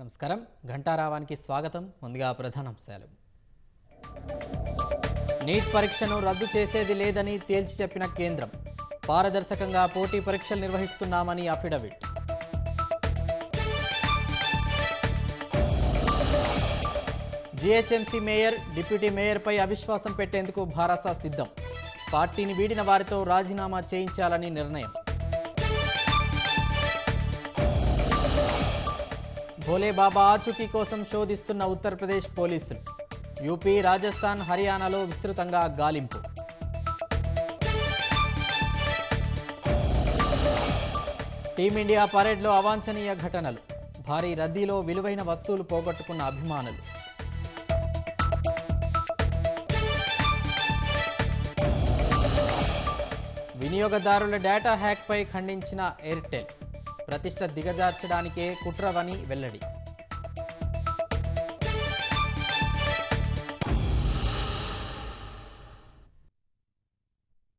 నమస్కారం ఘంటారావానికి స్వాగతం. ముందుగా ప్రధానాంశాలు. నీట్ పరీక్షను రద్దు చేసేది లేదని తేల్చి చెప్పిన కేంద్రం. పారదర్శకంగా పోటీ పరీక్షలు నిర్వహిస్తున్నామని అఫిడవిట్. జీహెచ్ఎంసీ మేయర్, డిప్యూటీ మేయర్పై అవిశ్వాసం పెట్టేందుకు భారస సిద్ధం. పార్టీని వీడిన వారితో రాజీనామా చేయించాలని నిర్ణయం. భోలే బాబా ఆచూకీ కోసం శోధిస్తున్న ఉత్తరప్రదేశ్ పోలీసులు. యూపీ, రాజస్థాన్, హర్యానాలో విస్తృతంగా గాలింపు. టీమిండియా పరేడ్లో అవాంఛనీయ ఘటనలు. భారీ రద్దీలో విలువైన వస్తువులు పోగొట్టుకున్న అభిమానులు. వినియోగదారుల డేటా హ్యాక్పై ఖండించిన ఎయిర్టెల్. ప్రతిష్ట దిగజార్చడానికే కుట్రవని వెల్లడి.